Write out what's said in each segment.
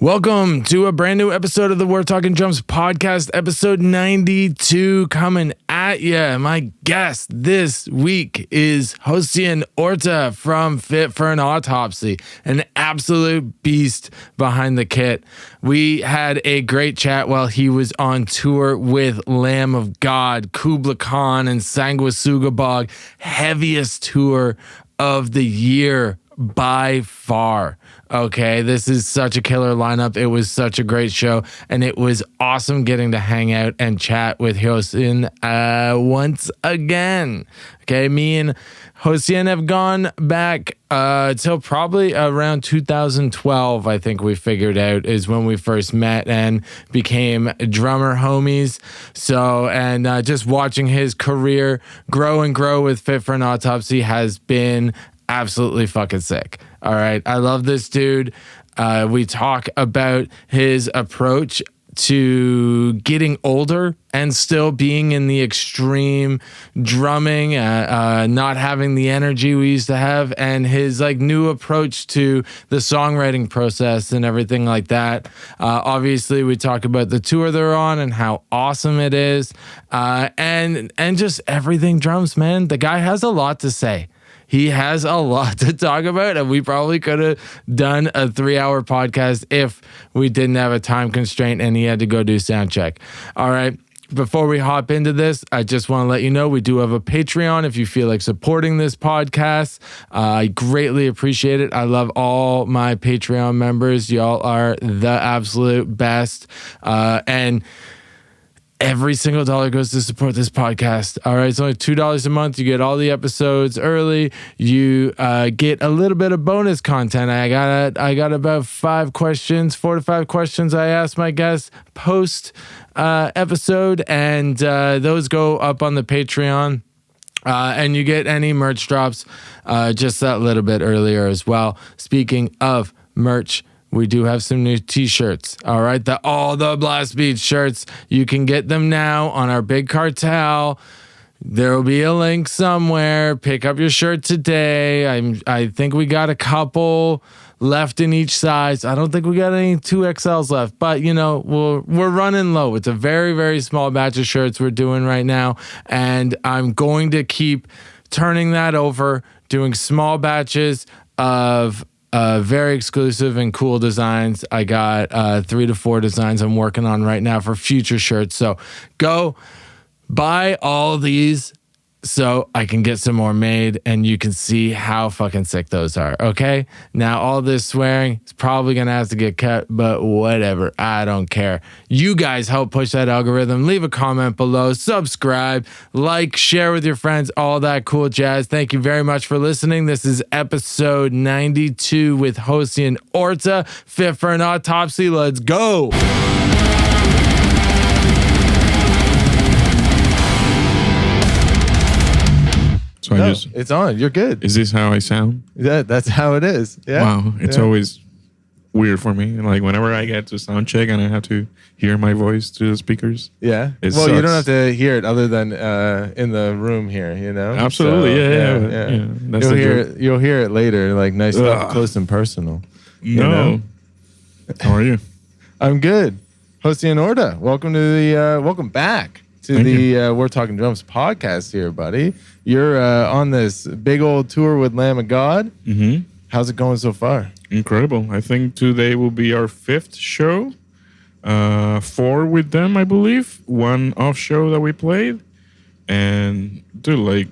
Welcome to a brand new episode of the We're Talking Drums podcast, episode 92, coming at you. My guest this week is Jose Orta from For An Autopsy, an absolute beast behind the kit. We had a great chat while he was on tour with Lamb of God, Kubla Khan, and Sanguisuga Bog. Heaviest tour of the year by far. Okay, this is such a killer lineup. It was such a great show, and it was awesome getting to hang out and chat with Josean once again. Okay, me and Josean have gone back till probably around 2012, I think we figured out, is when we first met and became drummer homies. So, and just watching his career grow and grow with For An Autopsy has been absolutely fucking sick. All right. I love this dude. We talk about his approach to getting older and still being in the extreme drumming, not having the energy we used to have, and his like new approach to the songwriting process and everything like that. Obviously, we talk about the tour they're on and how awesome it is, and just everything drums, man. The guy has a lot to say. He has a lot to talk about, and we probably could have done a 3-hour podcast if we didn't have a time constraint and he had to go do sound check. All right. Before we hop into this, I just want to let you know we do have a Patreon if you feel like supporting this podcast. I greatly appreciate it. I love all my Patreon members. Y'all are the absolute best. And every single dollar goes to support this podcast. All right, it's only $2 a month. You get all the episodes early. You get a little bit of bonus content. I got about 4 to 5 questions I asked my guests post episode, and those go up on the Patreon. And you get any merch drops just that little bit earlier as well. Speaking of merch, we do have some new t-shirts. All right. All the Blast Beat shirts. You can get them now on our Big Cartel. There will be a link somewhere. Pick up your shirt today. I think we got a couple left in each size. I don't think we got any 2XLs left, but you know, we're running low. It's a very, very small batch of shirts we're doing right now. And I'm going to keep turning that over, doing small batches of very exclusive and cool designs. I got 3 to 4 designs I'm working on right now for future shirts. So go buy all these so I can get some more made and you can see how fucking sick those are. Okay. Now all this swearing is probably going to have to get cut, but whatever. I don't care. You guys help push that algorithm. Leave a comment below, subscribe, like, share with your friends, all that cool jazz. Thank you very much for listening. This is episode 92 with Jose Orta, For An Autopsy. Let's go. So it's on. You're good. Is this how I sound? Yeah, that's how it is. Yeah. Wow. It's always weird for me. Like whenever I get to sound check and I have to hear my voice through the speakers. Yeah. Well, sucks. You don't have to hear it other than in the room here, you know? Absolutely. So, yeah. That's you'll hear it later, like nice up close and personal. No. You know? How are you? I'm good. Jose Orta, welcome back to the We're Talking Drums podcast here, buddy. You're on this big old tour with Lamb of God. Mm-hmm. How's it going so far? Incredible. I think today will be our 5th show. 4 with them, I believe. 1 off show that we played. And dude, like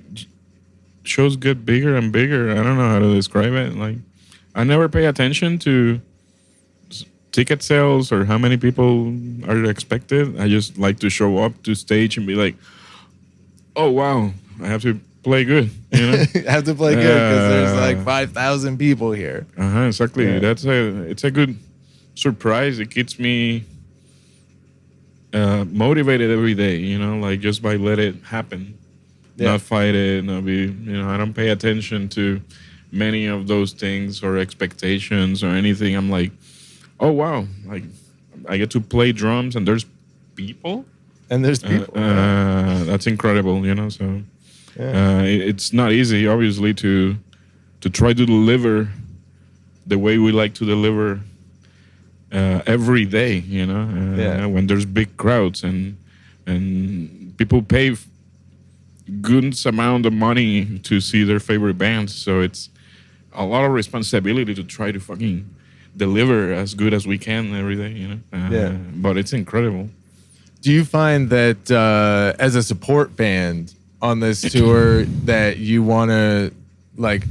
shows get bigger and bigger. I don't know how to describe it. Like I never pay attention to ticket sales or how many people are expected. I just like to show up to stage and be like, oh wow, I have to play good, you know? Have to play good because there's like 5,000 people here. Exactly. Yeah. It's a good surprise. It keeps me motivated every day, you know, like just by let it happen, not fight it, not be, you know, I don't pay attention to many of those things or expectations or anything. I'm like, oh wow, like I get to play drums and there's people. That's incredible, you know. So it's not easy, obviously, to try to deliver the way we like to deliver every day, when there's big crowds and people pay good amount of money to see their favorite bands. So it's a lot of responsibility to try to fucking deliver as good as we can every day, But it's incredible. Do you find that as a support band on this tour that you want to like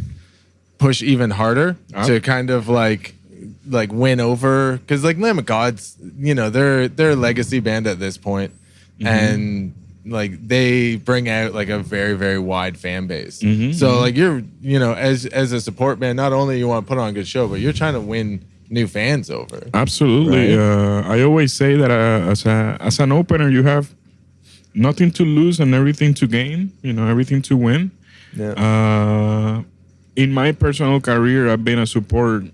push even harder to kind of like win over? Because like Lamb of God's, they're a legacy band at this point, and like they bring out like a very, very wide fan base. So like you're, as a support band, not only you want to put on a good show, but you're trying to win new fans over. Absolutely. Right? I always say that as an opener, you have nothing to lose and everything to gain, everything to win. Yeah. In my personal career, I've been a support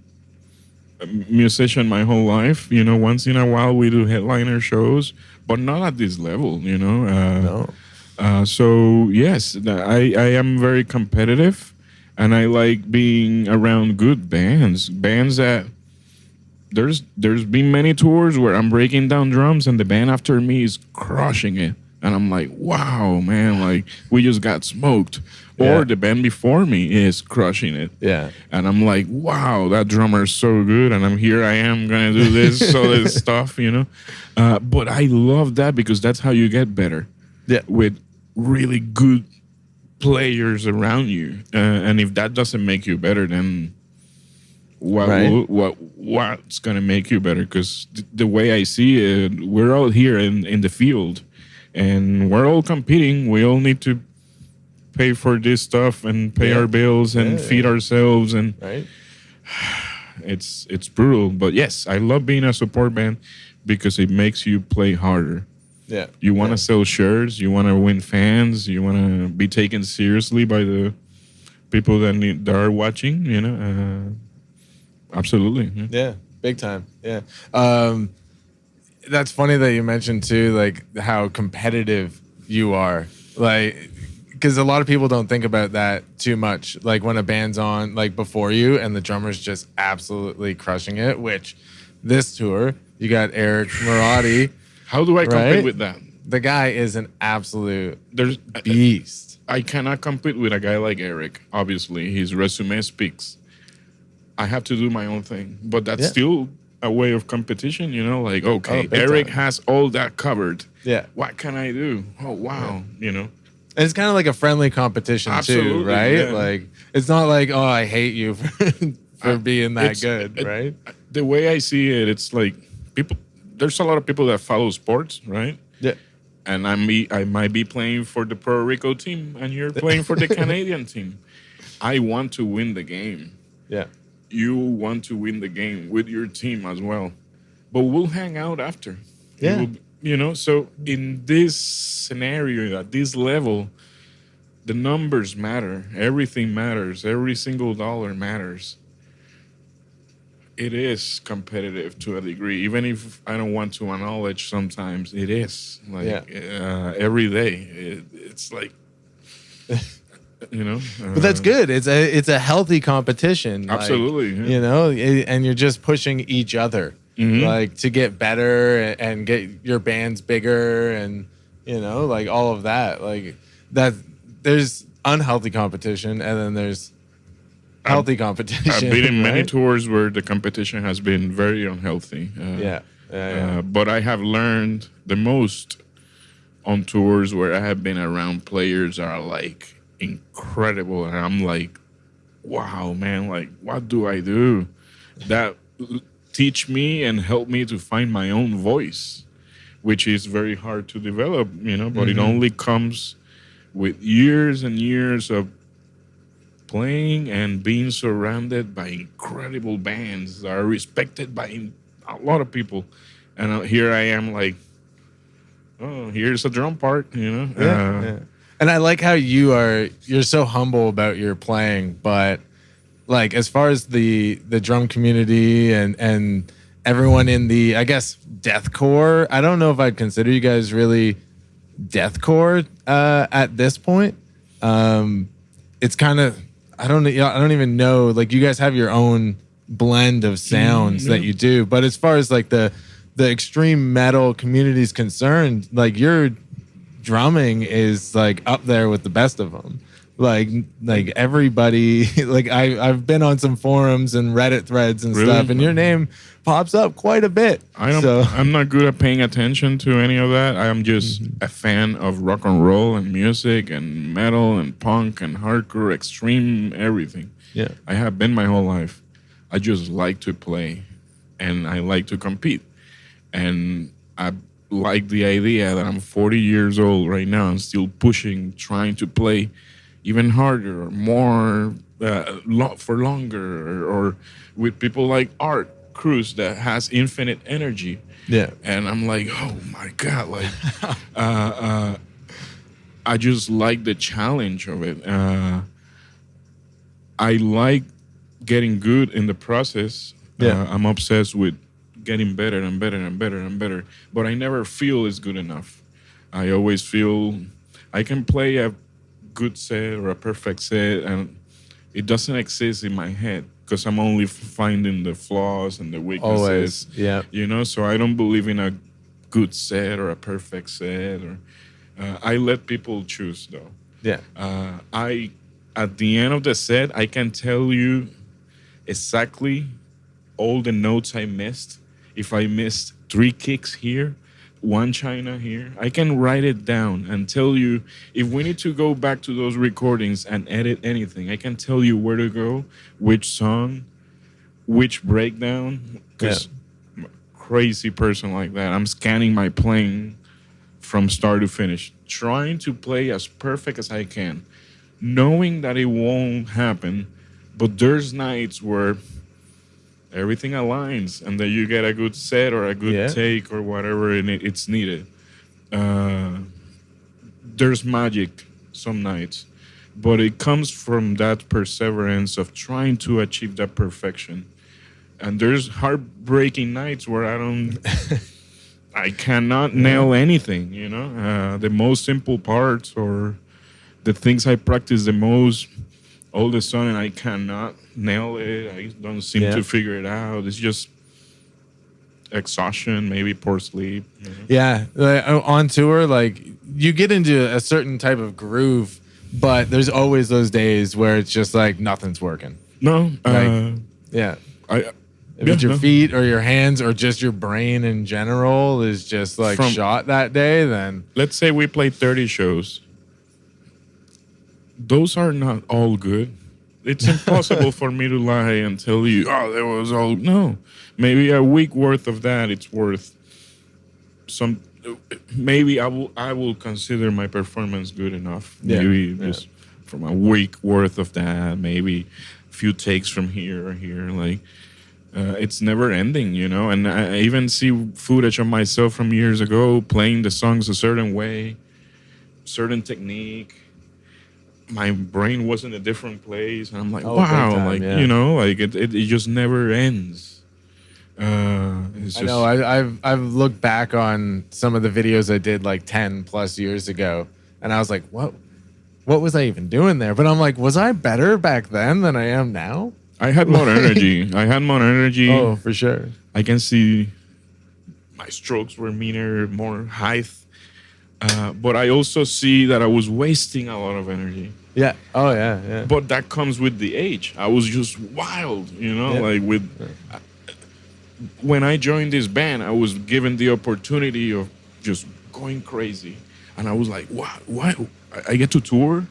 musician my whole life. Once in a while we do headliner shows, but not at this level, No. So yes, I am very competitive, and I like being around good bands that there's been many tours where I'm breaking down drums and the band after me is crushing it, and I'm like, wow, man, like we just got smoked. Or the band before me is crushing it. Yeah. And I'm like, wow, that drummer is so good. And I am going to do this stuff, But I love that because that's how you get better. Yeah. With really good players around you. And if that doesn't make you better, then what's going to make you better? Because the way I see it, we're all here in the field. And we're all competing. We all need to pay for this stuff and pay our bills and feed ourselves, and it's brutal. But yes, I love being a support band because it makes you play harder. Yeah, you want to sell shirts, you want to win fans, you want to be taken seriously by the people that are watching. Absolutely. Yeah, big time. Yeah. That's funny that you mentioned too, like how competitive you are, like. Because a lot of people don't think about that too much. Like when a band's on like before you and the drummer's just absolutely crushing it, which this tour, you got Eric Marotti. How do I compete with that? The guy is an absolute beast. I cannot compete with a guy like Eric. Obviously, his resume speaks. I have to do my own thing. But that's still a way of competition, Like, okay, Eric has all that covered. Yeah. What can I do? Oh, wow, And it's kind of like a friendly competition too, right? Yeah. Like it's not like, oh, I hate you for being that good, right? The way I see it, it's like there's a lot of people that follow sports, right? Yeah. And I might be playing for the Puerto Rico team and you're playing for the Canadian team. I want to win the game. Yeah. You want to win the game with your team as well. But we'll hang out after. Yeah. So in this scenario, at this level, the numbers matter. Everything matters. Every single dollar matters. It is competitive to a degree, even if I don't want to acknowledge sometimes it is. Like every day, it's like, But that's good. It's a healthy competition. Absolutely. And you're just pushing each other. Like to get better and get your bands bigger and like all of that. Like that there's unhealthy competition and then there's healthy competition. I've been in many tours where the competition has been very unhealthy. But I have learned the most on tours where I have been around players that are like incredible and I'm like, wow, man, like what do I do? That teach me and help me to find my own voice, which is very hard to develop, but it only comes with years and years of playing and being surrounded by incredible bands that are respected by a lot of people. And here I am like, oh, here's a drum part, And I like how you're so humble about your playing, but like as far as the drum community and everyone in the, I guess, deathcore, I don't know if I'd consider you guys really deathcore at this point. It's kind of I don't even know. Like you guys have your own blend of sounds Yeah. that you do. But as far as like the extreme metal community is concerned, like your drumming is like up there with the best of them. Like everybody, like I've been on some forums and Reddit threads and Really? stuff, and your name pops up quite a bit. I'm not good at paying attention to any of that. I'm just a fan of rock and roll and music and metal and punk and hardcore, extreme everything. Yeah. I have been my whole life. I just like to play and I like to compete. And I like the idea that I'm 40 years old right now and still pushing, trying to play even harder or more for longer, or with people like Art Cruz that has infinite energy. Yeah. And I'm like, oh my God, like, I just like the challenge of it. I like getting good in the process. Yeah. I'm obsessed with getting better and better and better and better, but I never feel it's good enough. I always feel I can play a good set or a perfect set, and it doesn't exist in my head because I'm only finding the flaws and the weaknesses. Always. Yeah. You know, so I don't believe in a good set or a perfect set. Or I let people choose, though. Yeah. I at the end of the set, I can tell you exactly all the notes I missed. If I missed 3 kicks here, 1 China here, I can write it down and tell you if we need to go back to those recordings and edit anything. I can tell you where to go, which song, which breakdown. Because I'm a crazy person like that. I'm scanning my playing from start to finish, trying to play as perfect as I can, knowing that it won't happen. But there's nights where everything aligns and then you get a good set or a good take or whatever and it's needed. There's magic some nights, but it comes from that perseverance of trying to achieve that perfection. And there's heartbreaking nights where I cannot nail anything, you know, the most simple parts or the things I practice the most all the sudden I cannot nail it. I don't seem to figure it out. It's just exhaustion, maybe poor sleep. You know? Yeah, like, on tour, like you get into a certain type of groove, but there's always those days where it's just like nothing's working. No, If it's your feet or your hands or just your brain in general is just like shot that day, then let's say we play 30 shows. Those are not all good. It's impossible for me to lie and tell you, oh, there was all... No. Maybe a week worth of that, it's worth some... Maybe I will consider my performance good enough. Maybe just from a week worth of that, maybe a few takes from here or here. Like, it's never ending, you know? And I even see footage of myself from years ago playing the songs a certain way, certain technique. My brain was in a different place, and I'm like, wow, like you know, like it just never ends. It's just, I know I've looked back on some of the videos I did like 10 plus years ago, and I was like, what was I even doing there? But I'm like, was I better back then than I am now? I had more energy. Oh, for sure. I can see my strokes were meaner, more height. But I also see that I was wasting a lot of energy. Yeah. Oh, yeah. But that comes with the age. I was just wild, you know, like with... when I joined this band, I was given the opportunity of just going crazy. And I was like, what? I get to tour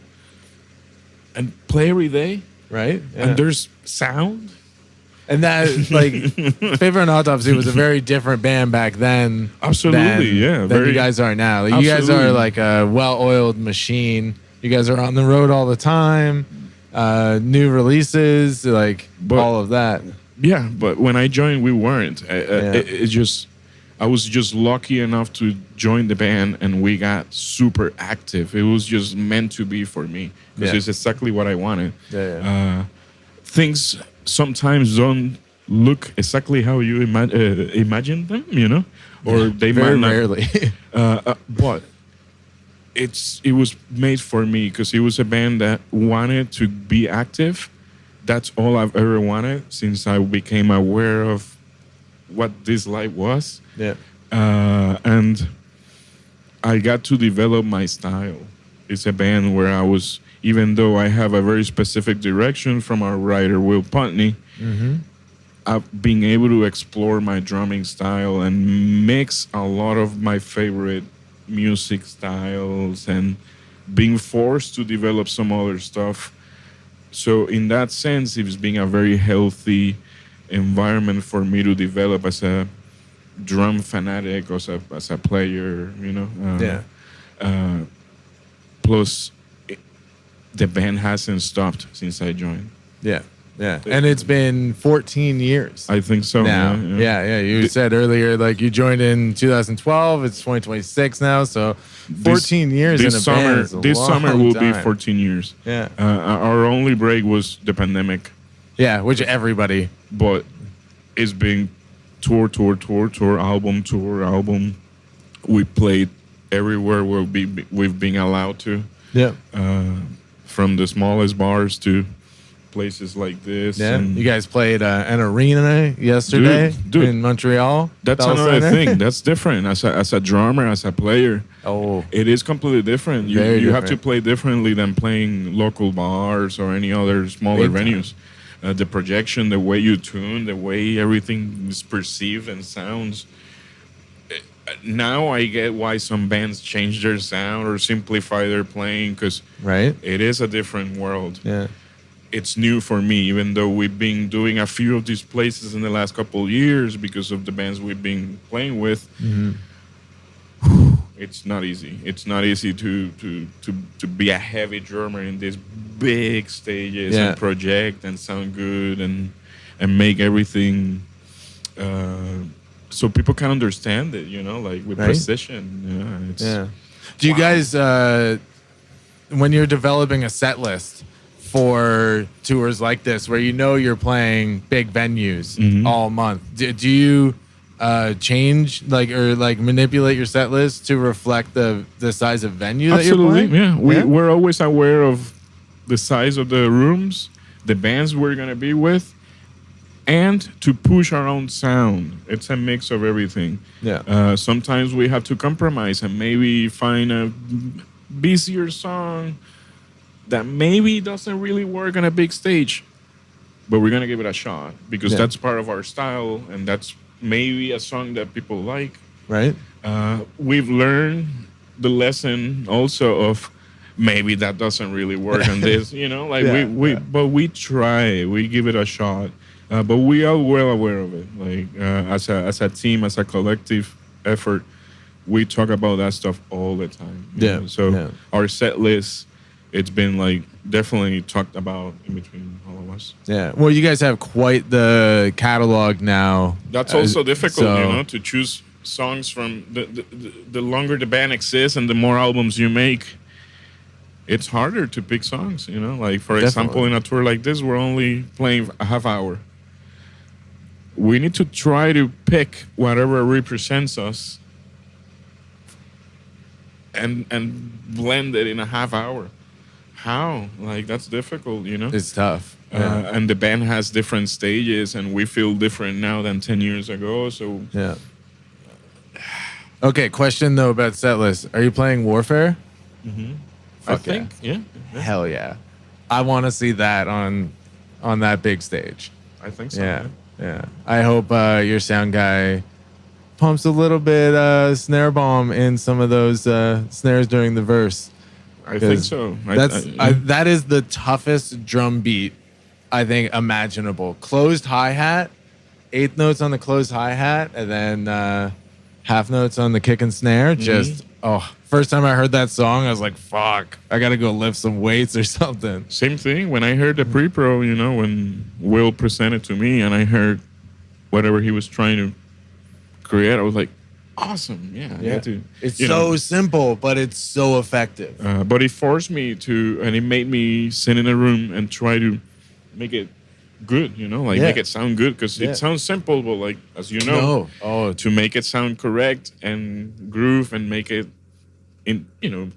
and play every day? Right. Yeah. And there's sound? And that, like, For An Autopsy was a very different band back then. Absolutely, than you guys are now. Like, you guys are like a well-oiled machine. You guys are on the road all the time. New releases, like all of that. Yeah, but when I joined, we weren't. I was just lucky enough to join the band, and we got super active. It was just meant to be for me because it's exactly what I wanted. Things sometimes don't look exactly how you imagine them, you know, or they very might not. rarely. But it was made for me because it was a band that wanted to be active, that's all I've ever wanted since I became aware of what this life was. Yeah. And I got to develop my style. It's a band where I was, even though I have a very specific direction from our writer, Will Putney, I've been able to explore my drumming style and mix a lot of my favorite music styles and being forced to develop some other stuff. So in that sense, it's been a very healthy environment for me to develop as a drum fanatic, as a player, you know. Plus, the band hasn't stopped since I joined. Yeah. Yeah. And it's been 14 years. I think so. Now. Yeah. You said earlier, like you joined in 2012. It's 2026 now. So 14 years in a band is a This long summer will be time. 14 years. Yeah. Our only break was the pandemic. Yeah, which everybody. But it's been tour, album. We played everywhere where we've been allowed to. Yeah. From the smallest bars to places like this. Yeah. And You guys played an arena yesterday Dude, in Montreal. that's Bell another Center. thing. That's different. As a drummer, as a player, Oh, it is completely different. Very You have to different. play differently than playing local bars or any other smaller Big time. venues. The projection, the way you tune, the way everything is perceived and sounds. Now I get why some bands change their sound or simplify their playing, because right. it is a different world. Yeah. It's new for me, even though we've been doing a few of these places in the last couple of years because of the bands we've been playing with. It's not easy. It's not easy to be a heavy drummer in these big stages Yeah. and project and sound good and make everything so people can understand it, you know, like with Right. precision. It's, Yeah. Do you guys, when you're developing a set list for tours like this, where you know you're playing big venues all month, do you change or manipulate your set list to reflect the size of venue that you're Absolutely, playing? yeah. We're always aware of the size of the rooms, the bands we're gonna be with, and to push our own sound. It's a mix of everything. Yeah. Sometimes we have to compromise and maybe find a busier song that maybe doesn't really work on a big stage, but we're gonna give it a shot because Yeah. that's part of our style and that's maybe a song that people like. Right. We've learned the lesson also of maybe that doesn't really work on this, you know, like but we try, we give it a shot. But we are well aware of it. Like as a team, as a collective effort, we talk about that stuff all the time. you know? So our set list, it's been like definitely talked about in between all of us. Yeah. Well, you guys have quite the catalog now. That's also difficult, so- you know, to choose songs from the longer the band exists and the more albums you make. It's harder to pick songs, you know. Like for example, in a tour like this, we're only playing a half hour. We need to try to pick whatever represents us and blend it in a half hour. How? Like that's difficult, you know. It's tough. Yeah. And the band has different stages, and we feel different now than 10 years ago. So Yeah. Okay, question though about set list. Are you playing Warfare? I think, yeah, Hell yeah. I want to see that on that big stage. I think so. Yeah. I hope your sound guy pumps a little bit snare bomb in some of those snares during the verse. I think so. That is the toughest drum beat I think imaginable. Closed hi-hat, eighth notes on the closed hi-hat, and then half notes on the kick and snare. Just first time I heard that song, I was like, fuck, I gotta go lift some weights or something. Same thing. When I heard the pre-pro, you know, when Will presented to me and I heard whatever he was trying to create, I was like, awesome. Yeah. I get to, It's you so know. simple, but it's so effective. But it forced me to, and it made me sit in a room and try to make it good, you know, like make it sound good because it sounds simple, but like, as you know, to make it sound correct and groove and make it in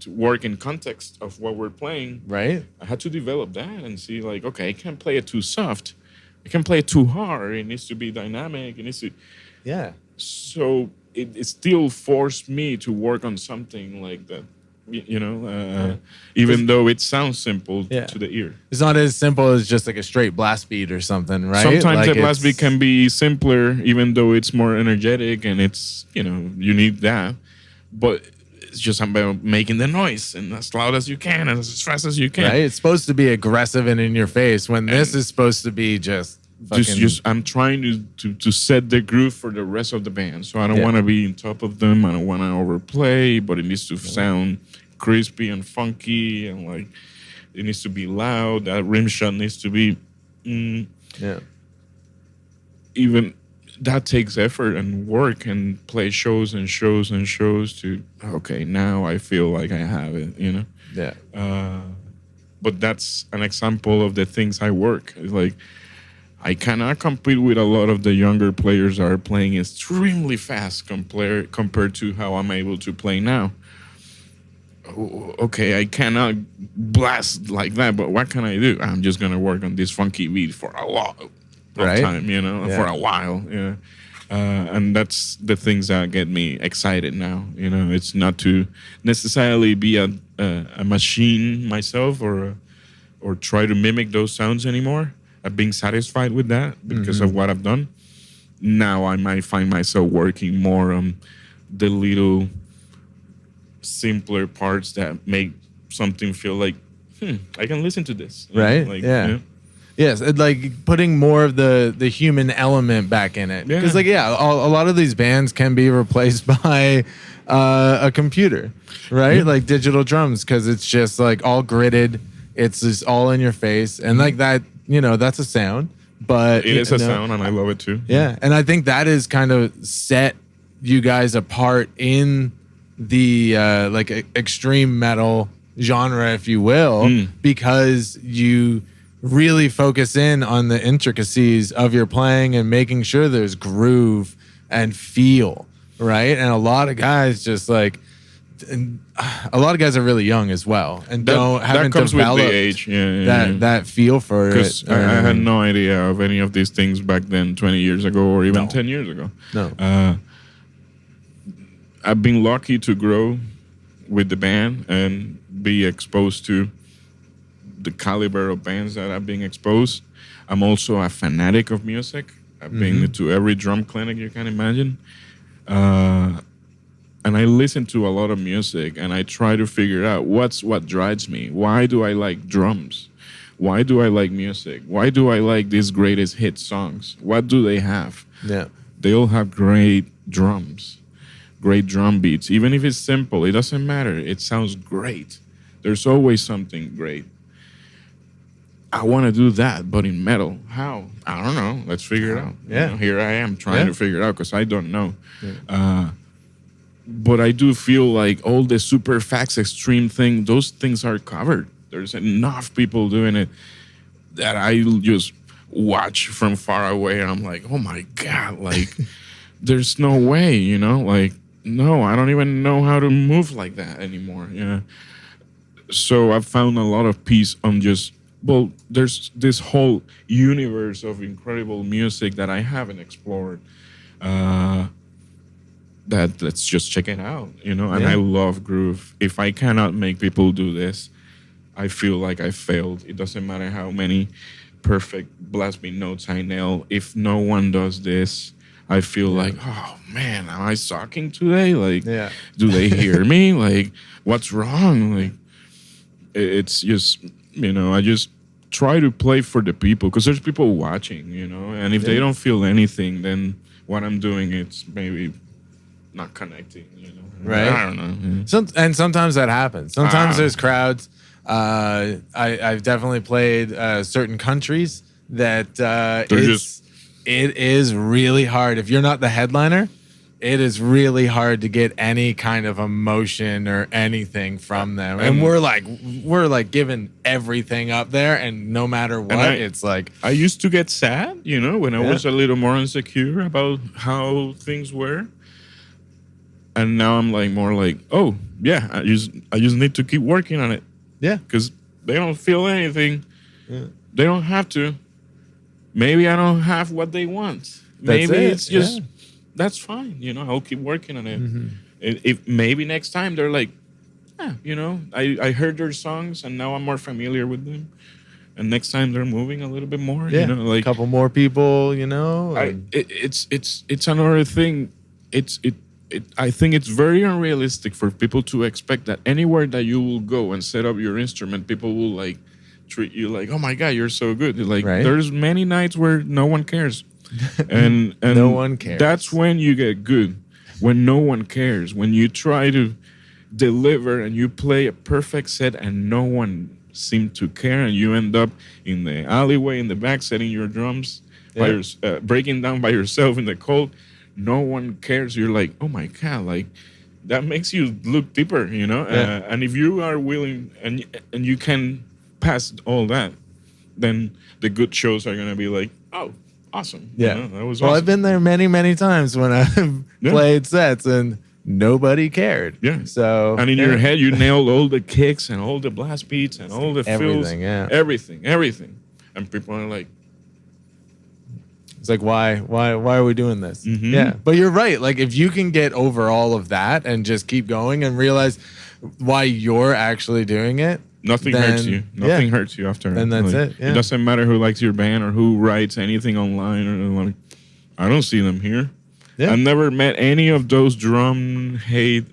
to work in context of what we're playing. Right. I had to develop that and see like, okay, I can't play it too soft. I can't play it too hard. It needs to be dynamic. It needs to. Yeah. So it still forced me to work on something like that. Even though it sounds simple to the ear. It's not as simple as just like a straight blast beat or something, right? Sometimes like a blast beat can be simpler, even though it's more energetic and it's, you need that. But it's just about making the noise and as loud as you can and as fast as you can. Right? It's supposed to be aggressive and in your face when this is supposed to be just fucking... I'm trying to set the groove for the rest of the band. So I don't want to be on top of them. I don't want to overplay, but it needs to sound crispy and funky and like it needs to be loud. That rim shot needs to be even that takes effort and work and play shows and shows and shows to okay, now I feel like I have it, but that's an example of the things I work. It's like I cannot compete with a lot of the younger players that are playing extremely fast compared to how I'm able to play now. Okay, I cannot blast like that, but what can I do? I'm just gonna work on this funky beat for a lot of time, for a while, and that's the things that get me excited now. It's not to necessarily be a machine myself or try to mimic those sounds anymore. I'm being satisfied with that because of what I've done. Now I might find myself working more on the little simpler parts that make something feel like, I can listen to this. Right? Yes, like putting more of the human element back in it. Because a lot of these bands can be replaced by a computer, right? Yeah. Like digital drums, because it's just like all gridded. It's just all in your face. And like that, that's a sound. But it is a sound, and I love it too. Yeah, and I think that is kind of set you guys apart in the extreme metal genre, if you will, because you really focus in on the intricacies of your playing and making sure there's groove and feel, right? And a lot of guys are really young as well and haven't comes developed with the age. That feel for it. I had no idea of any of these things back then, 20 years ago or even 10 years ago. No. I've been lucky to grow with the band and be exposed to the caliber of bands that I've been exposed. I'm also a fanatic of music. I've been to every drum clinic you can imagine. And I listen to a lot of music and I try to figure out what drives me. Why do I like drums? Why do I like music? Why do I like these greatest hit songs? What do they have? Yeah. They all have great drums. Great drum beats. Even if it's simple, it doesn't matter. It sounds great. There's always something great. I want to do that, but in metal. How? I don't know. Let's figure it out. Yeah. Here I am trying to figure it out because I don't know. Yeah. But I do feel like all the super fast extreme thing, those things are covered. There's enough people doing it that I just watch from far away and I'm like, oh my God, like there's no way, like, no, I don't even know how to move like that anymore. So I've found a lot of peace on just, there's this whole universe of incredible music that I haven't explored. That let's just check it out, and I love groove. If I cannot make people do this, I feel like I failed. It doesn't matter how many perfect blast beat notes I nail. If no one does this, I feel like, oh man, am I sucking today? Like, do they hear me? Like, what's wrong? Like, it's just, I just try to play for the people because there's people watching, and if they don't feel anything, then what I'm doing, it's maybe not connecting, Right. I don't know. And sometimes that happens. Sometimes there's crowds. I've definitely played certain countries that it is really hard. If you're not the headliner, it is really hard to get any kind of emotion or anything from them. And we're like giving everything up there, and no matter what, it's like I used to get sad, when I was a little more insecure about how things were. And now I'm like more like, oh yeah, I just need to keep working on it. Yeah. Because they don't feel anything. Yeah. They don't have to. Maybe I don't have what they want. Maybe it's just that's fine. I'll keep working on it. Mm-hmm. If maybe next time they're like, I heard their songs and now I'm more familiar with them. And next time they're moving a little bit more. Yeah. Like a couple more people. it's another thing. I think it's very unrealistic for people to expect that anywhere that you will go and set up your instrument, people will like treat you like, oh my God, you're so good. Like there's many nights where no one cares. And no one cares. That's when you get good. When no one cares. When you try to deliver and you play a perfect set and no one seems to care, and you end up in the alleyway in the back setting your drums breaking down by yourself in the cold. No one cares. You're like, oh my God, like that makes you look deeper, and if you are willing and you can pass all that, then the good shows are gonna be like, oh, awesome. That was awesome. I've been there many, many times when I've played sets and nobody cared. Yeah. So and in your head, you nailed all the kicks and all the blast beats and all the fills, everything. And people are like, it's like, why are we doing this? Mm-hmm. Yeah. But you're right. Like if you can get over all of that and just keep going and realize why you're actually doing it, nothing hurts you. Nothing hurts you after. And that's it. Yeah. It doesn't matter who likes your band or who writes anything online or like, I don't see them here. Yeah. I've never met any of those drum hate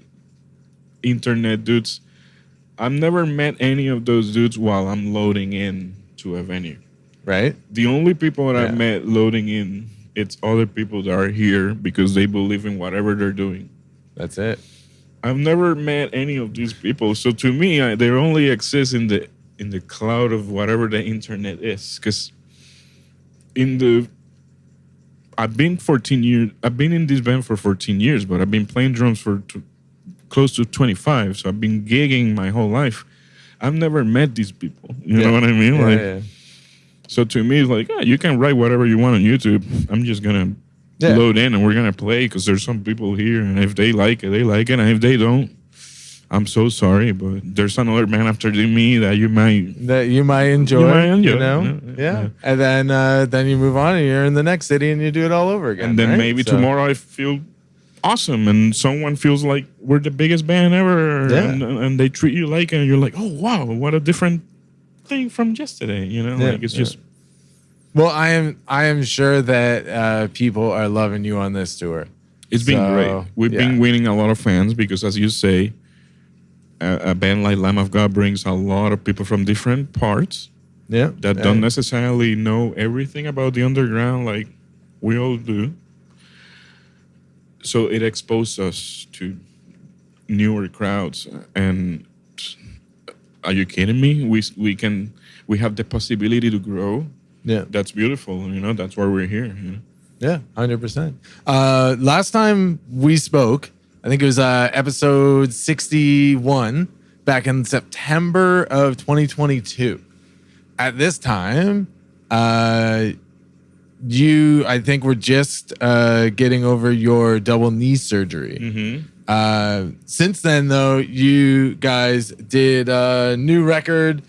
internet dudes. I've never met any of those dudes while I'm loading in to a venue. Right. The only people that I've met loading in, it's other people that are here because they believe in whatever they're doing. That's it. I've never met any of these people. So to me, they only exist in the cloud of whatever the internet is. Because I've been 14 years. I've been in this band for 14 years, but I've been playing drums for close to 25. So I've been gigging my whole life. I've never met these people. You know what I mean? Yeah, So to me, it's like, you can write whatever you want on YouTube. I'm just gonna load in and we're gonna play because there's some people here, and if they like it, they like it, and if they don't, I'm so sorry, but there's another band after me that you might enjoy. Yeah. And then you move on and you're in the next city and you do it all over again. And then maybe tomorrow I feel awesome and someone feels like we're the biggest band ever, and they treat you like it, and you're like, oh wow, what a different thing from yesterday. Like it's just. Well, I am sure that people are loving you on this tour. It's been great. We've been winning a lot of fans because, as you say, a band like Lamb of God brings a lot of people from different parts that don't necessarily know everything about the underground like we all do. So it exposed us to newer crowds. And are you kidding me? We have the possibility to grow. Yeah, that's beautiful. That's why we're here. Yeah, 100%. Last time we spoke, I think it was episode 61 back in September of 2022. At this time, you, I think, were just getting over your double knee surgery. Mm-hmm. Since then, though, you guys did a new record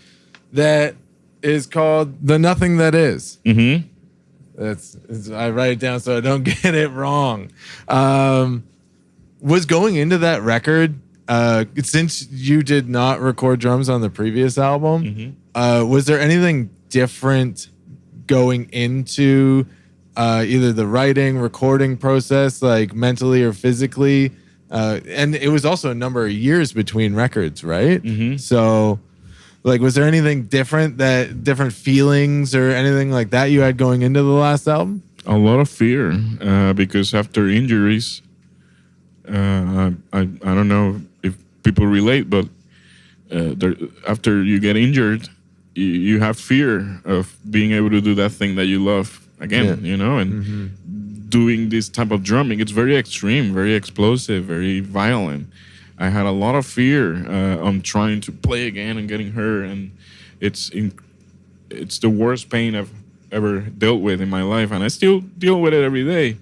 that is called The Nothing That Is. Mm-hmm. I write it down so I don't get it wrong. Was going into that record, since you did not record drums on the previous album, was there anything different going into either the writing, recording process, like mentally or physically? And it was also a number of years between records, right? Mm-hmm. So, like, was there anything different feelings or anything like that you had going into the last album? A lot of fear, because after injuries, I don't know if people relate, but after you get injured, you have fear of being able to do that thing that you love again, and doing this type of drumming. It's very extreme, very explosive, very violent. I had a lot of fear on trying to play again and getting hurt, and it's the worst pain I've ever dealt with in my life, and I still deal with it every day.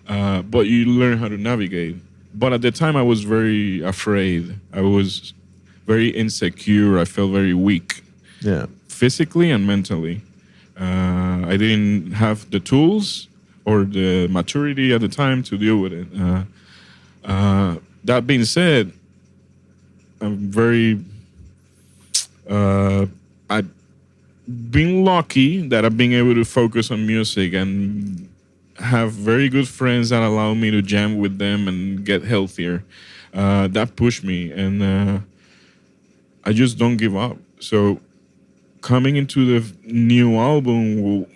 But you learn how to navigate. But at the time, I was very afraid. I was very insecure. I felt very weak, Yeah. physically and mentally. I didn't have the tools or the maturity at the time to deal with it. That being said, I'm very. I've been lucky that I've been able to focus on music and have very good friends that allow me to jam with them and get healthier. That pushed me, and I just don't give up. So coming into the new album,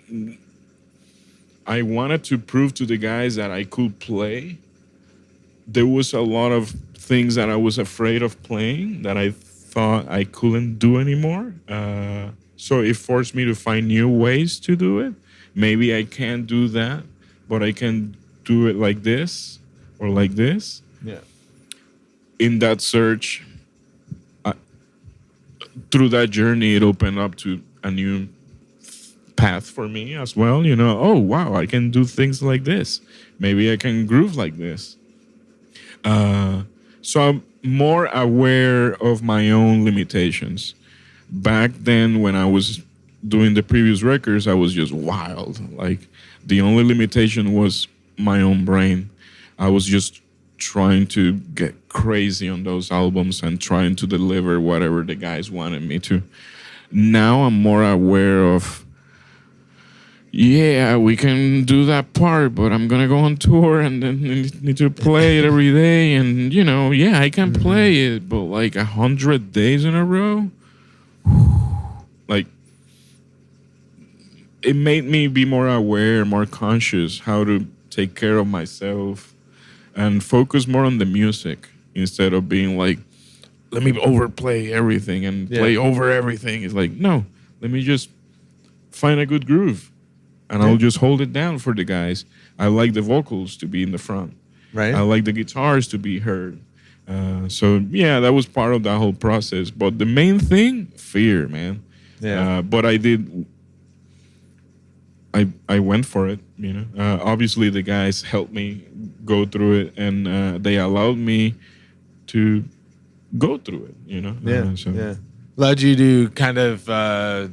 I wanted to prove to the guys that I could play. There was a lot of things that I was afraid of playing that I thought I couldn't do anymore. So it forced me to find new ways to do it. Maybe I can't do that, but I can do it like this or like this. Yeah. In that search, through that journey, it opened up to a new path for me as well. Oh, wow, I can do things like this. Maybe I can groove like this. So I'm more aware of my own limitations. Back then, when I was doing the previous records, I was just wild. Like, the only limitation was my own brain. I was just trying to get crazy on those albums and trying to deliver whatever the guys wanted me to. Now I'm more aware of, yeah, we can do that part, but I'm going to go on tour and then need to play it every day. And, yeah, I can play it, but like 100 days in a row, like, it made me be more aware, more conscious how to take care of myself and focus more on the music instead of being like, let me overplay everything and play over everything. It's like, no, let me just find a good groove and I'll just hold it down for the guys. I like the vocals to be in the front. Right. I like the guitars to be heard. So, yeah, that was part of that whole process. But the main thing, fear, man. Yeah. But I went for it, Obviously, the guys helped me go through it, and they allowed me to go through it, Allowed you to kind of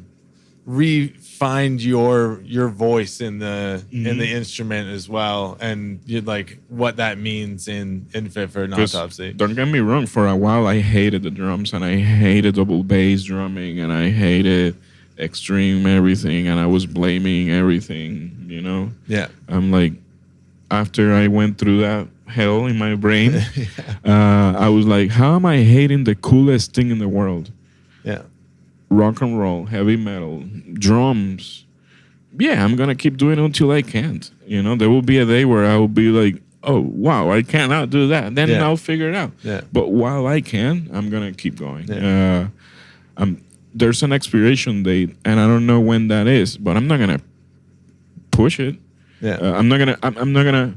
refine your voice in the instrument as well, and you'd like what that means in Fit for an Autopsy. Don't get me wrong, for a while I hated the drums, and I hated double bass drumming, and I hated extreme everything, and I was blaming everything, Yeah. I'm like, after I went through that hell in my brain, I was like, how am I hating the coolest thing in the world? Yeah. Rock and roll, heavy metal, drums. Yeah, I'm gonna keep doing it until I can't. There will be a day where I will be like, oh wow, I cannot do that. Then I'll figure it out. Yeah. But while I can, I'm gonna keep going. Yeah. There's an expiration date, and I don't know when that is, but I'm not gonna push it. Yeah. I'm not gonna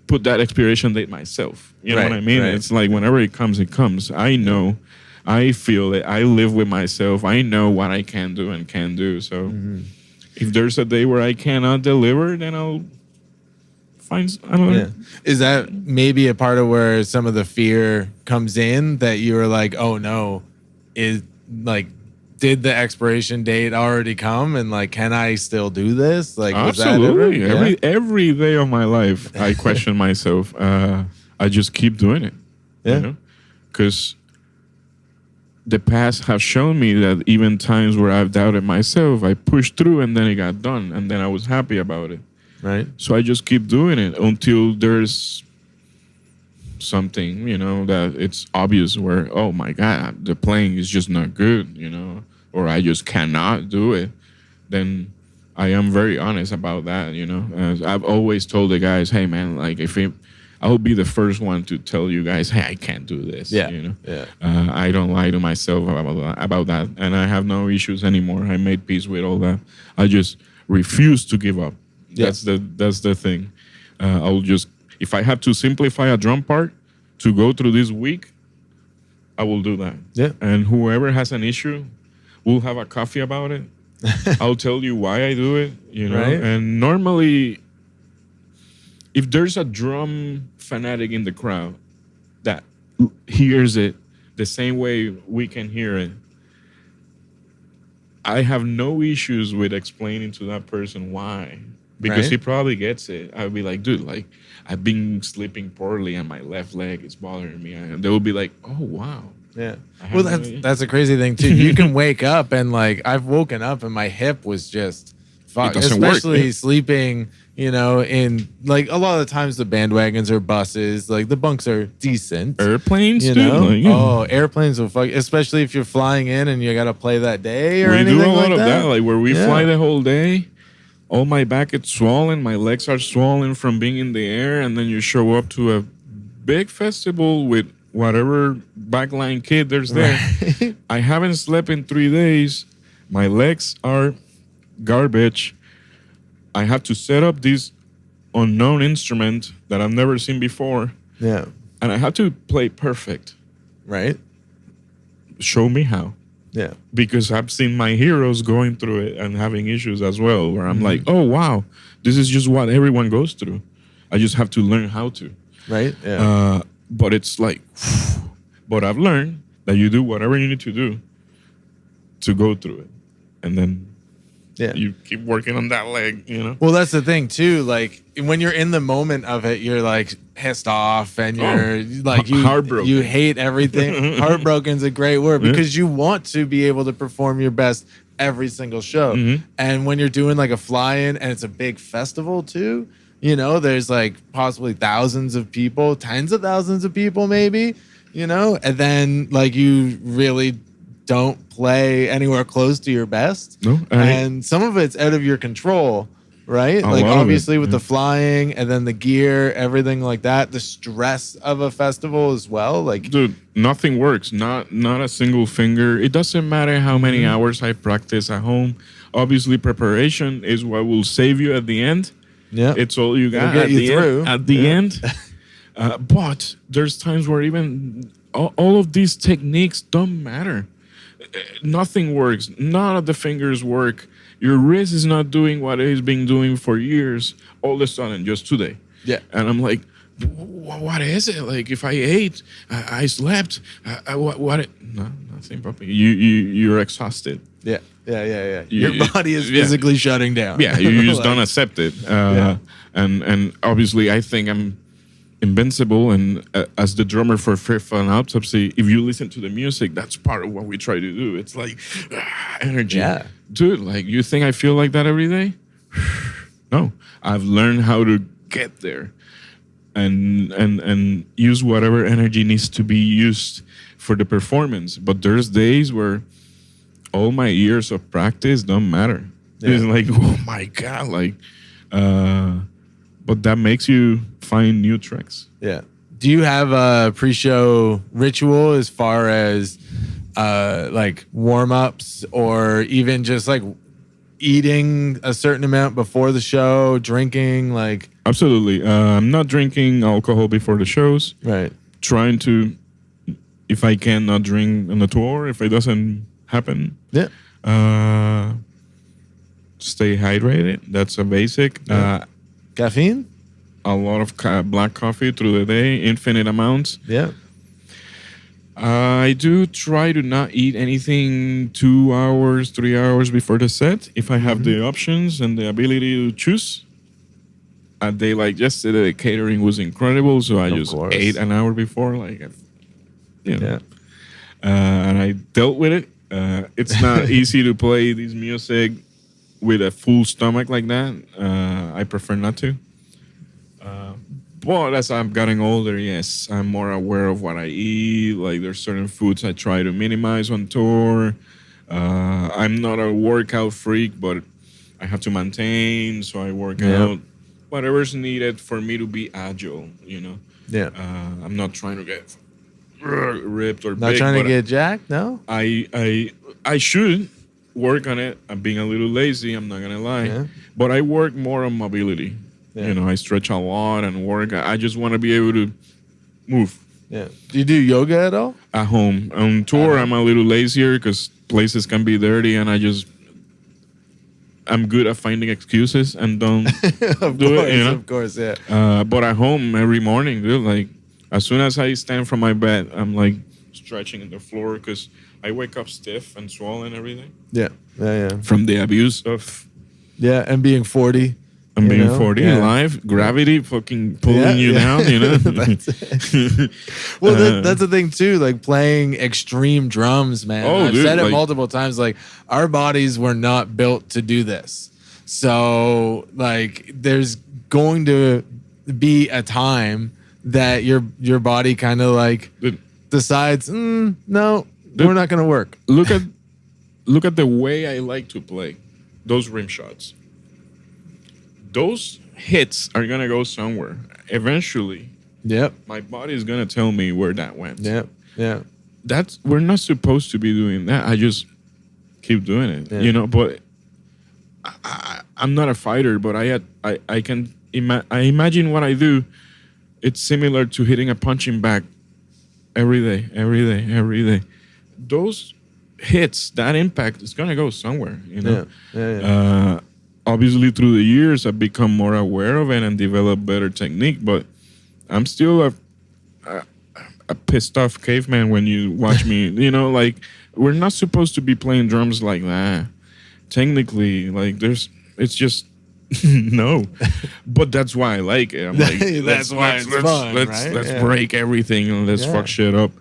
put that expiration date myself. You know what I mean? Right. It's like whenever it comes, it comes. I know, I feel it. I live with myself. I know what I can do and can't do. So if there's a day where I cannot deliver, then I'll find another. Yeah. Is that maybe a part of where some of the fear comes in, that you were like, oh no, is like, did the expiration date already come, and like, can I still do this? Like, absolutely. Was that ever? Every day of my life, I question myself. I just keep doing it. Yeah. Because the past have shown me that even times where I've doubted myself, I pushed through and then it got done, and then I was happy about it. Right. So I just keep doing it until there's something, that it's obvious where, oh my God, the playing is just not good, or I just cannot do it. Then I am very honest about that, As I've always told the guys, hey man, like I'll be the first one to tell you guys, hey, I can't do this. Yeah. Yeah. I don't lie to myself about that, and I have no issues anymore. I made peace with all that. I just refuse to give up. Yeah. That's the thing. I'll just, if I have to simplify a drum part to go through this week, I will do that. Yeah. And whoever has an issue, we'll have a coffee about it. I'll tell you why I do it, Right. And normally if there's a drum fanatic in the crowd that hears it the same way we can hear it, I have no issues with explaining to that person why, because Right. he probably gets it. I would be like, dude, like I've been sleeping poorly and my left leg is bothering me, and they will be like, oh wow. Yeah. I have Well, no that's idea. that's a crazy thing too. You can wake up and like I've woken up and my hip was just fuck, doesn't work, especially yeah. sleeping, in like a lot of the times the bandwagons or buses, like the bunks are decent. Airplanes, You dude. know? Like, yeah. Oh, airplanes will fuck, especially if you're flying in and you got to play that day or We anything do a lot like of that. Like where we Yeah. fly the whole day, all my back is swollen, my legs are swollen from being in the air, and then you show up to a big festival with whatever backline kid there's there. Right. I haven't slept in 3 days. My legs are garbage. I have to set up this unknown instrument that I've never seen before, Yeah. and I have to play perfect. Right. Show me how. Yeah. Because I've seen my heroes going through it and having issues as well, where I'm like, oh, wow, this is just what everyone goes through. I just have to learn how to. Right. Yeah. But it's like, but I've learned that you do whatever you need to do to go through it. And then Yeah. you keep working on that leg, you know? Well, that's the thing too. Like when you're in the moment of it, you're like pissed off and you're like heartbroken. You hate everything. Heartbroken's a great word because you want to be able to perform your best every single show. Mm-hmm. And when you're doing like a fly-in and it's a big festival too, there's like possibly thousands of people, tens of thousands of people maybe, and then like you really don't play anywhere close to your best. No, and some of it's out of your control, right? Like lot of it, obviously with yeah. the flying and then the gear, everything like that, the stress of a festival as well. Like, Dude, nothing works. Not a single finger. It doesn't matter how many hours I practice at home. Obviously, preparation is what will save you at the end. yeah, It's all you got get at you the through. end. At the end. But there's times where even all of these techniques don't matter. Nothing works. None of the fingers work. Your wrist is not doing what it's been doing for years. All of a sudden, just today. Yeah. And I'm like, what is it? Like, if I ate, I slept, what? No, nothing, puppy. You're exhausted. yeah, yeah. You- Your body is yeah. physically shutting down. Yeah, you just Like, don't accept it. Yeah. And obviously, I think I'm invincible. And as the drummer for An Autopsy, if you listen to the music, that's part of what we try to do. It's like energy. Yeah. Dude, like, you think I feel like that every day? No, I've learned how to get there and use whatever energy needs to be used for the performance. But there's days where all my years of practice don't matter. Yeah. It's like, oh my God, like, but that makes you find new tricks. Yeah. Do you have a pre-show ritual as far as like warm-ups or even just like eating a certain amount before the show, drinking, like? Absolutely. I'm not drinking alcohol before the shows. Right. Trying to, if I can, not drink on the tour. If it doesn't happen, Yeah. stay hydrated. That's a basic. Yeah. Caffeine? A lot of black coffee through the day, infinite amounts. Yeah. I do try to not eat anything 2 hours, 3 hours before the set. If I have the options and the ability to choose. A day like yesterday, the catering was incredible, so I Of just course. ate an hour before, like, Yeah. And I dealt with it. It's not easy to play this music with a full stomach like that. I prefer not to. But as I'm getting older, yes, I'm more aware of what I eat. Like, there's certain foods I try to minimize on tour. I'm not a workout freak, but I have to maintain, so I work out whatever's needed for me to be agile, Yeah. I'm not trying to get ripped or Not big, trying to but get jacked, no? I should work on it. I'm being a little lazy, I'm not gonna lie. Yeah. But I work more on mobility. Yeah. I stretch a lot and work. I just want to be able to move Yeah. Do you do yoga at all? at home. On tour, I'm a little lazier because places can be dirty, and I'm good at finding excuses and don't Of do course, it. You know. of course, yeah. But at home every morning, dude, like as soon as I stand from my bed, I'm like stretching in the floor because I wake up stiff and swollen every day Yeah, yeah, yeah. from the abuse of Yeah, and being 40. I'm you being know? 40 Yeah. live, gravity fucking pulling you Yeah. down, you know? That's it. Well, that's the thing too. Like playing extreme drums, man. Oh, I've dude, said it like- multiple times. Like our bodies were not built to do this. So like, there's going to be a time that your body kind of like Dude, decides, no, Dude. we're not going to work. look at the way I like to play those rim shots. Those hits are gonna go somewhere. Eventually, Yep. my body is gonna tell me where that went. Yep. Yeah. We're not supposed to be doing that. I just keep doing it, Yeah. you know. But I'm not a fighter, but I can I imagine what I do. It's similar to hitting a punching bag every day. Those hits, that impact is gonna go somewhere, you know. Yeah. Obviously, through the years, I've become more aware of it and developed better technique. But I'm still a pissed off caveman when you watch me. You know, like we're not supposed to be playing drums like that. Technically, like it's just no. But that's why I like it. I'm like, That's why it's fun, right? Let's Yeah. break everything and let's Yeah. fuck shit up.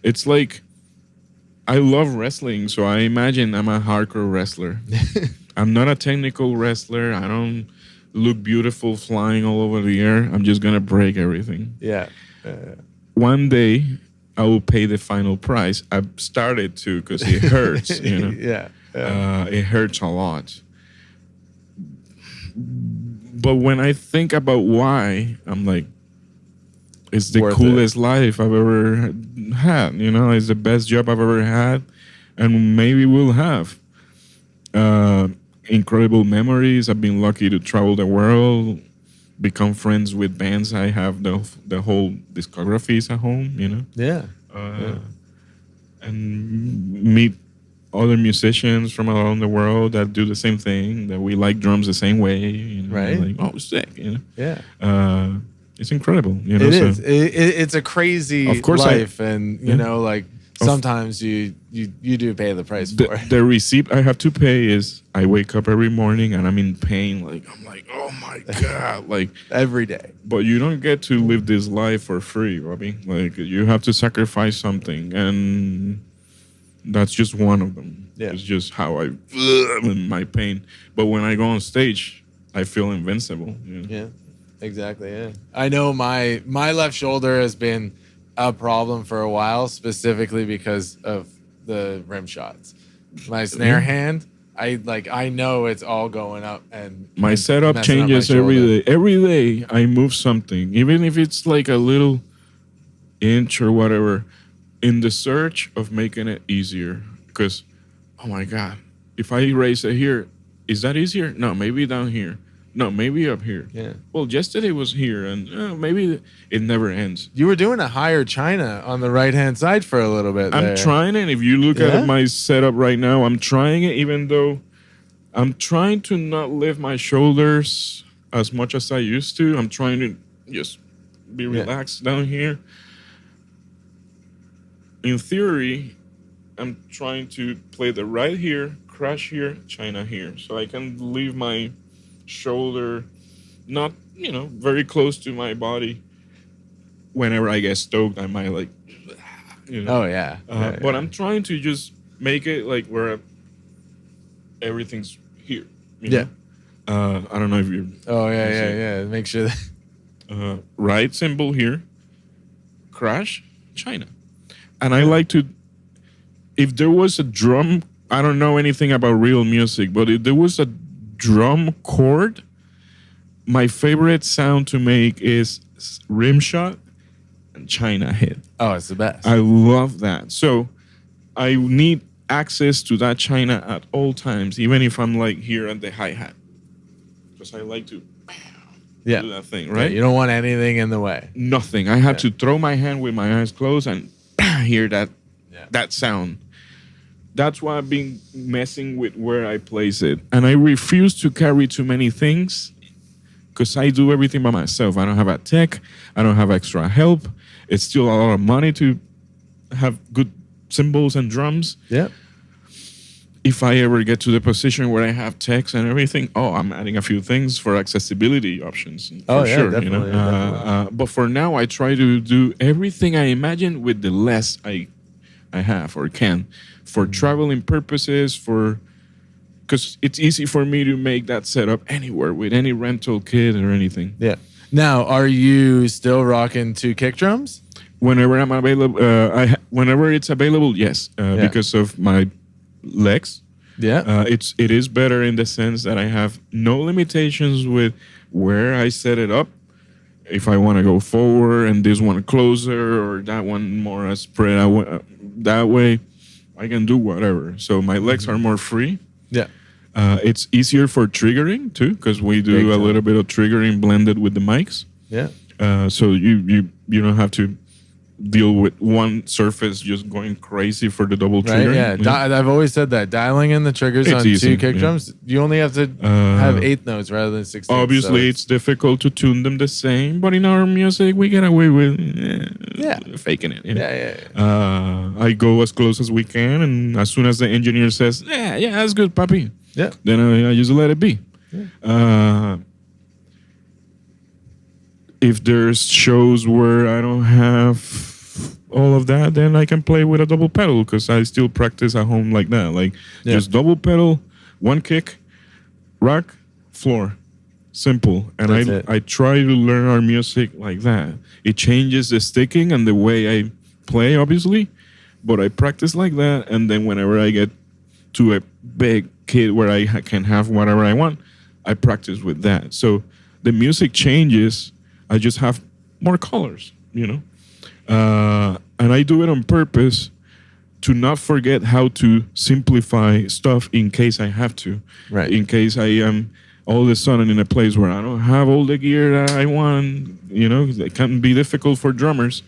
It's like I love wrestling, so I imagine I'm a hardcore wrestler. I'm not a technical wrestler. I don't look beautiful flying all over the air. I'm just gonna break everything. Yeah. One day, I will pay the final price. I've started to because it hurts. You know, Yeah. it hurts a lot. But when I think about why, I'm like, it's the Worth coolest life I've ever had. You know, it's the best job I've ever had, and maybe will have. Incredible memories. I've been lucky to travel the world, become friends with bands. I have the whole discographies at home, you know, Yeah. and meet other musicians from around the world that do the same thing, that we like drums the same way, you know, Right. like, oh, sick, you know. Yeah. It's incredible, you know. It so is. It's a crazy Of course life, and you Yeah. know, like sometimes you do pay the price for it. the receipt I have to pay is I wake up every morning and I'm in pain. Like I'm like, oh my god, like. Every day. But you don't get to live this life for free, Robbie. Like you have to sacrifice something, and that's just one of them. Yeah. It's just how in my pain. But when I go on stage, I feel invincible. You know? Yeah. Exactly. Yeah. I know my left shoulder has been a problem for a while, specifically because of the rim shots. My snare hand, I know it's all going up, and My and setup messing up my changes every shoulder. day. Every day I move something, even if it's like a little inch or whatever, in the search of making it easier. Because, oh my God, if I raise it here, is that easier? No, maybe down here. No, maybe up here. Yeah. Well, yesterday was here, and maybe it never ends. You were doing a higher China on the right hand side for a little bit. I'm there. trying it. If you look Yeah? at my setup right now, I'm trying it, even though I'm trying to not lift my shoulders as much as I used to. I'm trying to just be relaxed down here. In theory, I'm trying to play the right here, crash here, China here. So I can leave my shoulder not, very close to my body. Whenever I get stoked, I might Oh yeah. but I'm trying to just make it like where everything's here. You know? I don't know if you're. Oh yeah. Make sure that. Right symbol here. Crash, China. And I like to. If there was a drum, I don't know anything about real music, but if there was a drum chord, my favorite sound to make is rim shot and China hit. Oh, it's the best. I love that. So I need access to that China at all times, even if I'm like here at the hi-hat. Because I like to do that thing, right? Yeah, you don't want anything in the way. Nothing. I have to throw my hand with my eyes closed and hear that sound. That's why I've been messing with where I place it. And I refuse to carry too many things because I do everything by myself. I don't have a tech, I don't have extra help. It's still a lot of money to have good cymbals and drums. Yeah. If I ever get to the position where I have techs and everything, I'm adding a few things for accessibility options. For sure, definitely, definitely. But for now, I try to do everything I imagine with the less I have or can for traveling purposes, because it's easy for me to make that setup anywhere with any rental kit or anything. Yeah. Now, are you still rocking 2 kick drums? Whenever I'm available, whenever it's available, yes, because of my legs. Yeah. It is better in the sense that I have no limitations with where I set it up. If I want to go forward and this one closer or that one more spread out that way, I can do whatever. So my legs are more free. Yeah. It's easier for triggering too, because we do a little bit of triggering blended with the mics. Yeah. So you don't have to deal with one surface just going crazy for the double trigger. Right, yeah. I've always said that. Dialing in the triggers It's on easy, 2 kick drums, you only have to have 8th notes rather than 16th. Obviously, it's difficult to tune them the same, but in our music, we get away with faking it. You know? Yeah. I go as close as we can, and as soon as the engineer says, yeah, that's good, papi, then I just let it be. Yeah. If there's shows where I don't have all of that, then I can play with a double pedal because I still practice at home like that. Like just double pedal, 1 kick, rock, floor. Simple. And I try to learn our music like that. It changes the sticking and the way I play, obviously, but I practice like that. And then whenever I get to a big kit where I can have whatever I want, I practice with that. So the music changes. I just have more colors, and I do it on purpose to not forget how to simplify stuff in case I have to. Right. In case I am all of a sudden in a place where I don't have all the gear that I want, it can be difficult for drummers.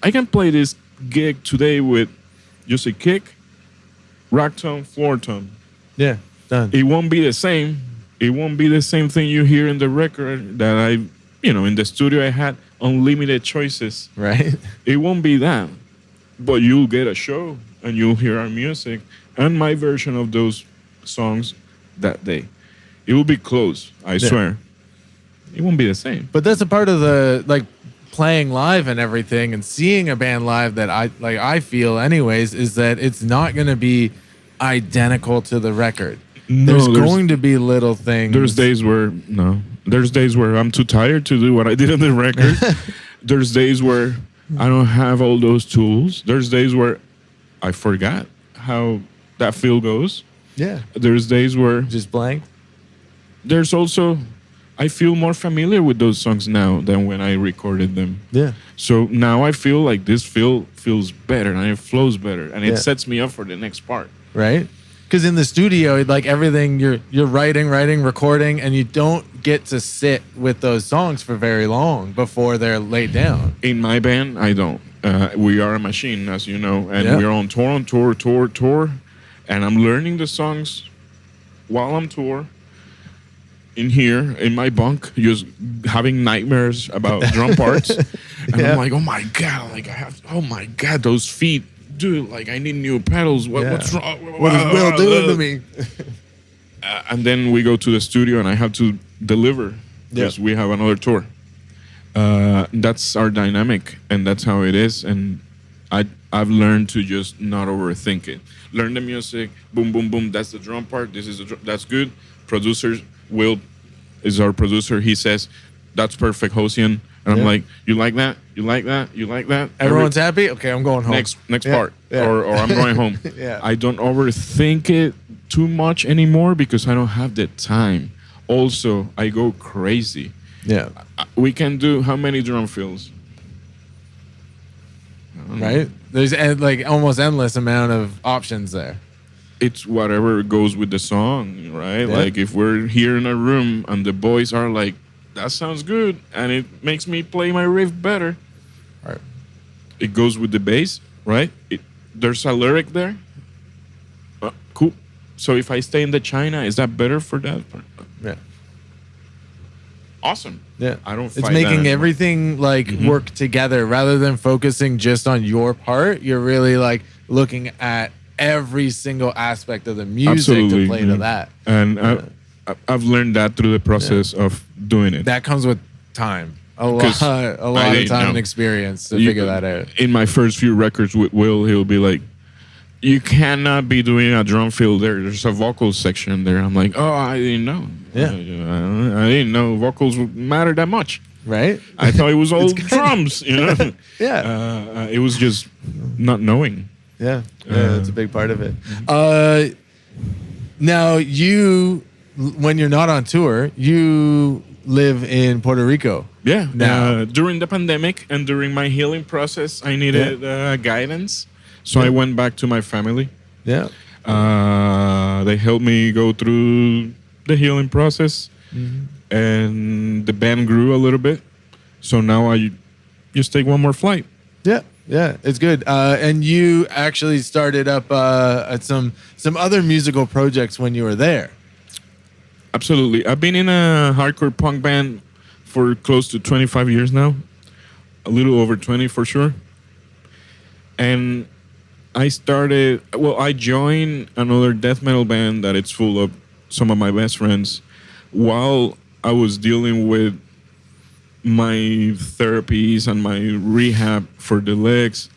I can play this gig today with just a kick, rock tone, floor tone. Yeah, done. It won't be the same. It won't be the same thing you hear in the record that in the studio I had unlimited choices. Right. It won't be that. But you'll get a show and you'll hear our music and my version of those songs that day. It will be close, I swear. It won't be the same. But that's a part of the playing live and everything and seeing a band live that I feel anyways is that it's not going to be identical to the record. There's going to be little things. There's days where I'm too tired to do what I did on the record. There's days where I don't have all those tools. There's days where I forgot how that feel goes. Yeah. There's days where just blank. There's also I feel more familiar with those songs now than when I recorded them. Yeah. So now I feel like this feels better and it flows better and it sets me up for the next part. Right? Because in the studio, everything you're writing, recording, and you don't get to sit with those songs for very long before they're laid down. In my band, I don't. We are a machine, as you know, and we're on tour, and I'm learning the songs while I'm tour. In here, in my bunk, just having nightmares about drum parts, and I'm like, oh my god, those feet. Dude, I need new pedals. What's wrong? What is Will doing to me? And then we go to the studio and I have to deliver because we have another tour. That's our dynamic and that's how it is. And I've learned to just not overthink it. Learn the music. Boom, boom, boom. That's the drum part. That's good. Producers, Will is our producer. He says, that's perfect, Josean. And I'm like, you like that? You like that? You like that? Everyone's happy? Okay, I'm going home. Next part. Or I'm going home. I don't overthink it too much anymore because I don't have the time. Also, I go crazy. Yeah. We can do how many drum fills? Right? There's almost endless amount of options there. It's whatever goes with the song, right? Yeah. If we're here in a room and the boys are like, that sounds good, and it makes me play my riff better. Right. It goes with the bass, right? there's a lyric there. Cool. So if I stay in the China, is that better for that part? Yeah. Awesome. Yeah. I don't It's fight making that everything like work together rather than focusing just on your part. You're really like looking at every single aspect of the music Absolutely, to play to yeah. that. And I've learned that through the process of doing it. That comes with time. A 'Cause lot of I time didn't and know. experience to figure that out. In my first few records with Will, he'll be like, "You cannot be doing a drum fill there. There's a vocal section there." I'm like, "Oh, I didn't know. Yeah. I didn't know vocals would matter that much. Right? I thought it was all drums. Yeah. It was just not knowing." Yeah. That's a big part of it. Now, when you're not on tour, you live in Puerto Rico. Yeah. Now. During the pandemic and during my healing process, I needed guidance. So I went back to my family. Yeah. They helped me go through the healing process. And the band grew a little bit. So now I just take one more flight. Yeah. Yeah, it's good. And you actually started up at some other musical projects when you were there. Absolutely. I've been in a hardcore punk band for close to 25 years now. A little over 20 for sure. And I joined another death metal band that it's full of some of my best friends while I was dealing with my therapies and my rehab for the legs,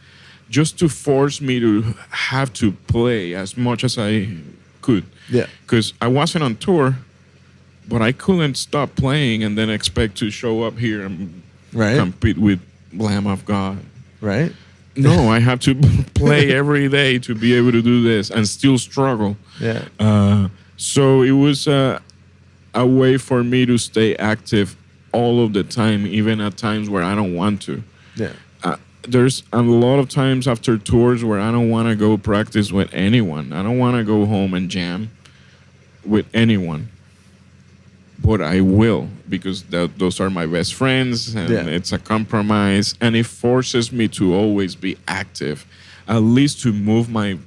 just to force me to have to play as much as I could. Yeah. Because I wasn't on tour, but I couldn't stop playing and then expect to show up here and compete with Lamb of God. Right. No, I have to play every day to be able to do this and still struggle. Yeah. So it was a way for me to stay active all of the time, even at times where I don't want to. Yeah. There's a lot of times after tours where I don't want to go practice with anyone. I don't want to go home and jam with anyone. But I will, because those are my best friends, and it's a compromise, and it forces me to always be active, at least to move my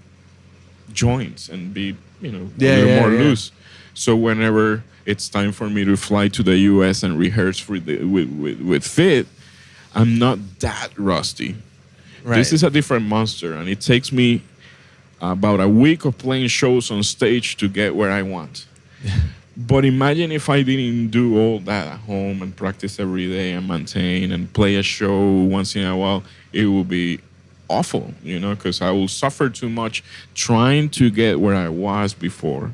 joints and be, a little more loose. So whenever it's time for me to fly to the U.S. and rehearse with Fit, I'm not that rusty. Right. This is a different monster, and it takes me about a week of playing shows on stage to get where I want. But imagine if I didn't do all that at home and practice every day and maintain and play a show once in a while. It would be awful, because I will suffer too much trying to get where I was before.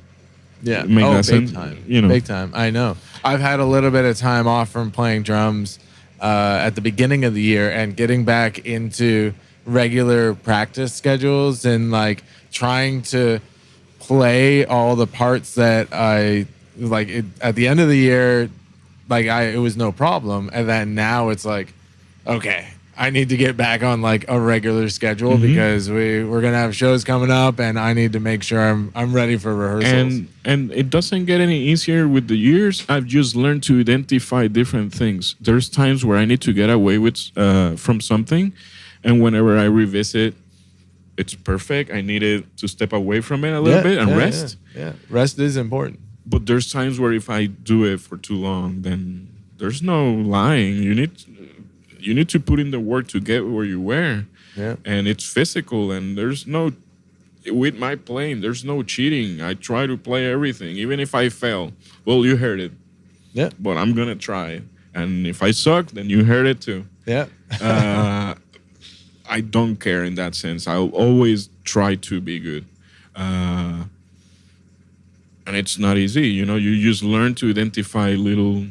Yeah. Make that big sense? time. Big time. I know. I've had a little bit of time off from playing drums at the beginning of the year and getting back into regular practice schedules and like trying to play all the parts that I like at the end of the year, it was no problem. And then now it's like, okay, I need to get back on like a regular schedule because we're going to have shows coming up and I need to make sure I'm ready for rehearsals. And it doesn't get any easier with the years. I've just learned to identify different things. There's times where I need to get away with from something. And whenever I revisit, it's perfect. I needed to step away from it a little bit and rest. Yeah. Rest is important. But there's times where if I do it for too long, then there's no lying. You need to put in the work to get where you were. Yeah. And it's physical, and with my playing, there's no cheating. I try to play everything, even if I fail. Well, you heard it. Yeah. But I'm going to try. And if I suck, then you heard it too. Yeah. I don't care in that sense. I'll always try to be good. And it's not easy, you just learn to identify little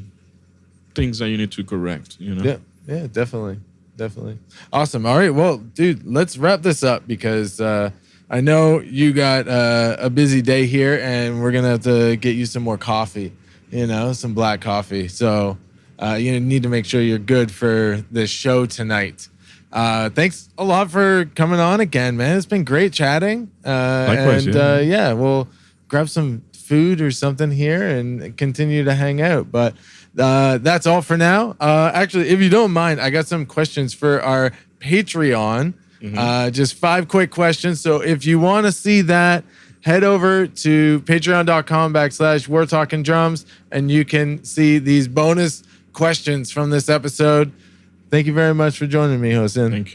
things that you need to correct, Yeah, definitely. Awesome. All right, well, dude, let's wrap this up because I know you got a busy day here and we're going to have to get you some more coffee, some black coffee. So you need to make sure you're good for this show tonight. Thanks a lot for coming on again, man. It's been great chatting. Likewise, we'll grab some food or something here and continue to hang out. But that's all for now. Actually, if you don't mind, I got some questions for our Patreon. Just 5 quick questions. So if you want to see that, head over to patreon.com/We're Talking Drums, and you can see these bonus questions from this episode. Thank you very much for joining me, Josean. Thank you.